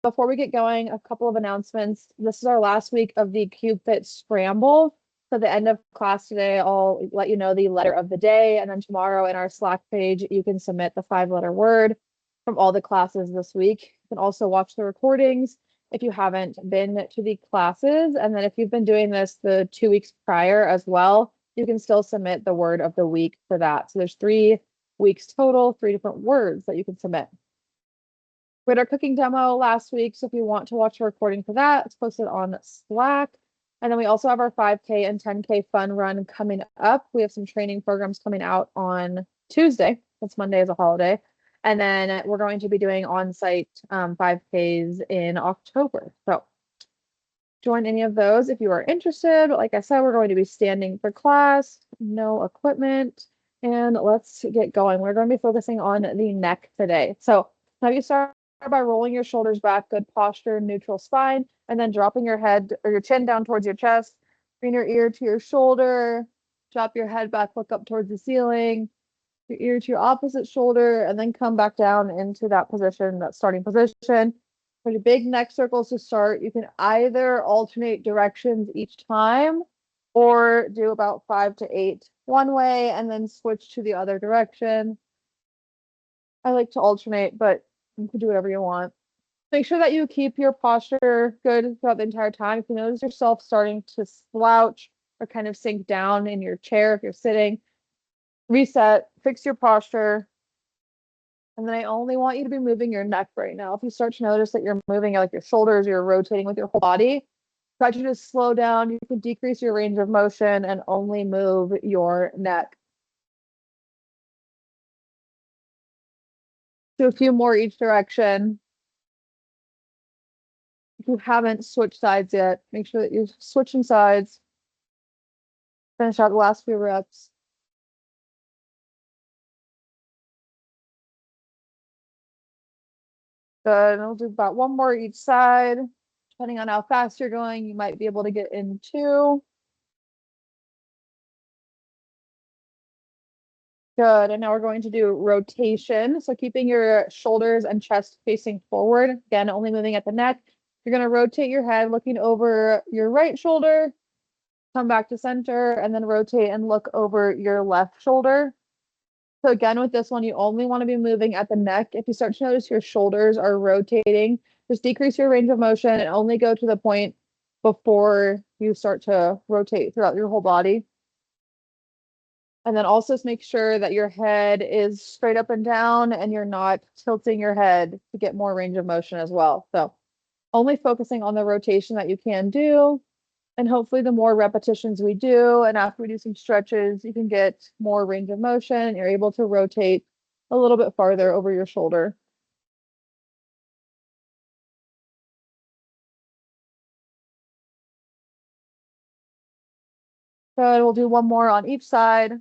before we get going, a couple of announcements. This is our last week of the CubeFit Scramble. So at the end of class today, I'll let you know the letter of the day. And then tomorrow in our Slack page, you can submit the 5-letter word from all the classes this week. You can also watch the recordings if you haven't been to the classes. And then if you've been doing this the 2 weeks prior as well, you can still submit the word of the week for that. So there's 3 weeks total, 3 different words that you can submit. We had our cooking demo last week, so if you want to watch a recording for that, it's posted on Slack. And then we also have our 5K and 10K fun run coming up. We have some training programs coming out on Tuesday. That's Monday as a holiday. And then we're going to be doing on-site 5Ks in October. So join any of those if you are interested. But like I said, we're going to be standing for class, no equipment. And let's get going. We're going to be focusing on the neck today. So have you start by rolling your shoulders back, good posture, neutral spine, and then dropping your head or your chin down towards your chest, bring your ear to your shoulder, drop your head back, look up towards the ceiling, your ear to your opposite shoulder, and then come back down into that position, that starting position. Pretty big neck circles to start. You can either alternate directions each time or do about 5 to 8 one way and then switch to the other direction. I like to alternate, but you can do whatever you want. Make sure that you keep your posture good throughout the entire time. If you notice yourself starting to slouch or kind of sink down in your chair, if you're sitting, reset, fix your posture. And then I only want you to be moving your neck right now. If you start to notice that you're moving like your shoulders, you're rotating with your whole body, try to just slow down. You can decrease your range of motion and only move your neck. Do a few more each direction. If you haven't switched sides yet, make sure that you're switching sides. Finish out the last few reps. Good. And we'll do about one more each side. Depending on how fast you're going, you might be able to get in 2. Good. And now we're going to do rotation. So keeping your shoulders and chest facing forward. Again, only moving at the neck. You're going to rotate your head, looking over your right shoulder, come back to center, and then rotate and look over your left shoulder. So again, with this one, you only want to be moving at the neck. If you start to notice your shoulders are rotating, just decrease your range of motion and only go to the point before you start to rotate throughout your whole body. And then also make sure that your head is straight up and down and you're not tilting your head to get more range of motion as well. So only focusing on the rotation that you can do. And hopefully the more repetitions we do, and after we do some stretches, you can get more range of motion. You're able to rotate a little bit farther over your shoulder. Good. We'll do one more on each side.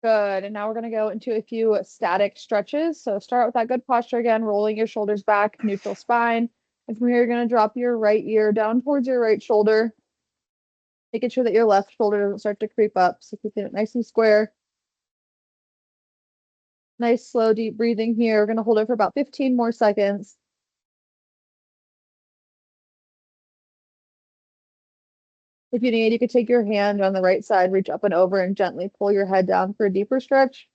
Good. And now we're going to go into a few static stretches. So start with that good posture again, rolling your shoulders back, neutral spine. And from here, you're going to drop your right ear down towards your right shoulder, making sure that your left shoulder doesn't start to creep up. So keeping it nice and square. Nice, slow, deep breathing here. We're going to hold it for about 15 more seconds. If you need, you could take your hand on the right side, reach up and over, and gently pull your head down for a deeper stretch.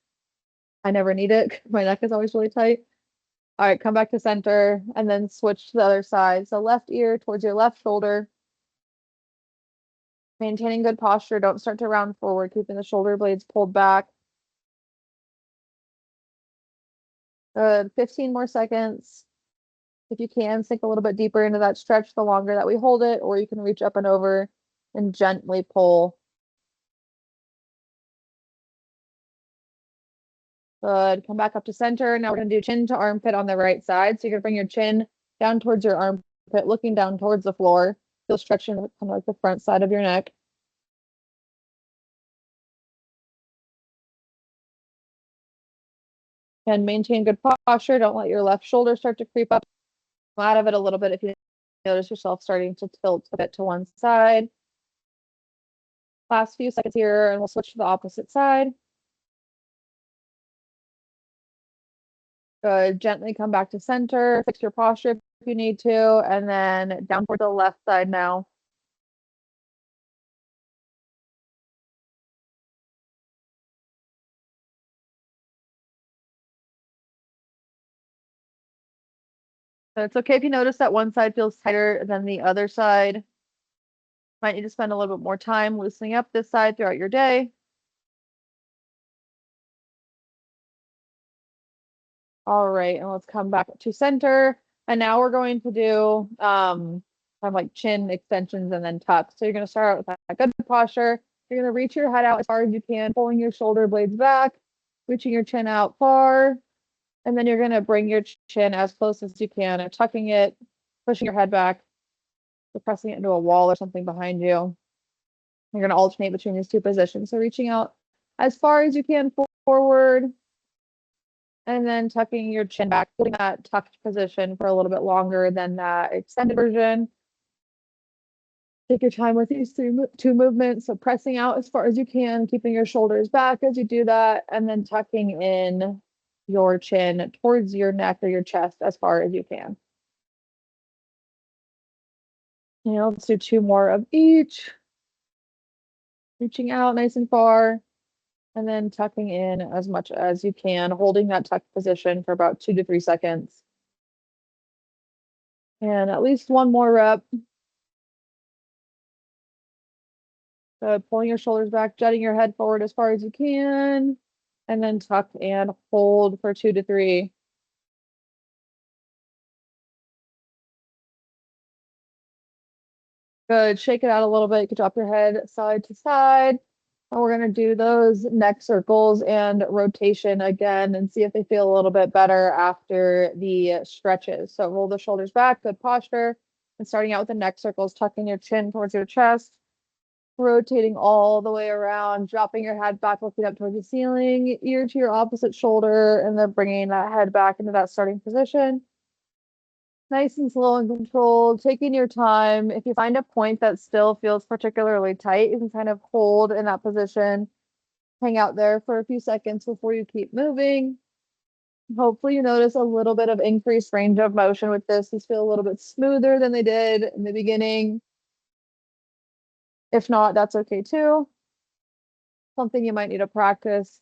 I never need it. My neck is always really tight. All right, come back to center and then switch to the other side. So left ear towards your left shoulder. Maintaining good posture. Don't start to round forward, keeping the shoulder blades pulled back. Good. 15 more seconds. If you can, sink a little bit deeper into that stretch the longer that we hold it, or you can reach up and over and gently pull. Good. Come back up to center. Now we're going to do chin to armpit on the right side. So you're going to bring your chin down towards your armpit, looking down towards the floor. Feel stretching kind of like the front side of your neck. And maintain good posture. Don't let your left shoulder start to creep up. Come out of it a little bit if you notice yourself starting to tilt a bit to one side. Last few seconds here, and we'll switch to the opposite side. Good. Gently come back to center, fix your posture if you need to, and then down toward the left side now. So it's okay if you notice that one side feels tighter than the other side. Might need to spend a little bit more time loosening up this side throughout your day. All right, and let's come back to center. And now we're going to do kind of like chin extensions and then tucks. So you're going to start out with that good posture. You're going to reach your head out as far as you can, pulling your shoulder blades back, reaching your chin out far. And then you're going to bring your chin as close as you can and tucking it, pushing your head back, pressing it into a wall or something behind you. You're going to alternate between these two positions. So reaching out as far as you can forward, and then tucking your chin back, holding that tucked position for a little bit longer than that extended version. Take your time with these two movements. So pressing out as far as you can, keeping your shoulders back as you do that, and then tucking in your chin towards your neck or your chest as far as you can. Let's do 2 more of each. Reaching out nice and far, and then tucking in as much as you can, holding that tucked position for about 2 to 3 seconds. And at least 1 more rep. So pulling your shoulders back, jutting your head forward as far as you can, and then tuck and hold for 2 to 3. Good. Shake it out a little bit. You can drop your head side to side. And we're going to do those neck circles and rotation again and see if they feel a little bit better after the stretches. So roll the shoulders back, good posture. And starting out with the neck circles, tucking your chin towards your chest, rotating all the way around, dropping your head back, looking up towards the ceiling, ear to your opposite shoulder, and then bringing that head back into that starting position. Nice and slow and controlled, taking your time. If you find a point that still feels particularly tight, you can kind of hold in that position, hang out there for a few seconds before you keep moving. Hopefully you notice a little bit of increased range of motion with this. These feel a little bit smoother than they did in the beginning. If not, that's okay too. Something you might need to practice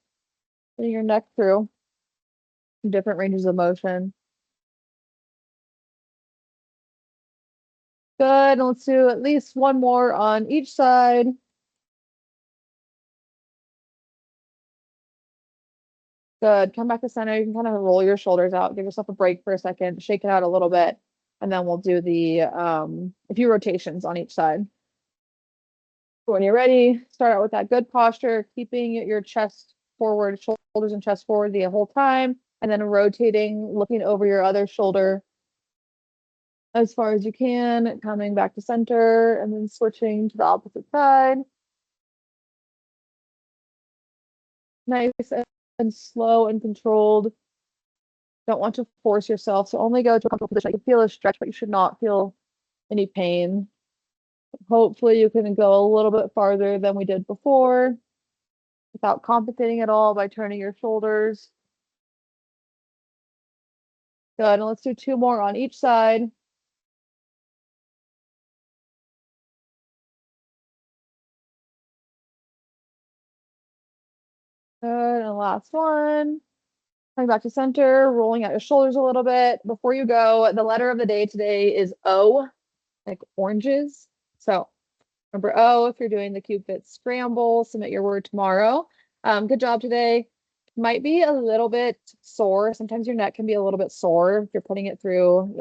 getting your neck through different ranges of motion. Good, and let's do at least 1 more on each side. Good, come back to center. You can kind of roll your shoulders out, give yourself a break for a second, shake it out a little bit, and then we'll do the a few rotations on each side. When you're ready, start out with that good posture, keeping your chest forward, shoulders and chest forward the whole time, and then rotating, looking over your other shoulder as far as you can, coming back to center, and then switching to the opposite side. Nice and slow and controlled. Don't want to force yourself, so only go to a comfortable position. You can feel a stretch, but you should not feel any pain. Hopefully you can go a little bit farther than we did before without compensating at all by turning your shoulders. Good, and let's do 2 more on each side. Good, and last one. Coming back to center, rolling out your shoulders a little bit. Before you go, the letter of the day today is O, like oranges. So remember O, if you're doing the CubeFit Scramble, submit your word tomorrow. Good job today. Might be a little bit sore. Sometimes your neck can be a little bit sore if you're putting it through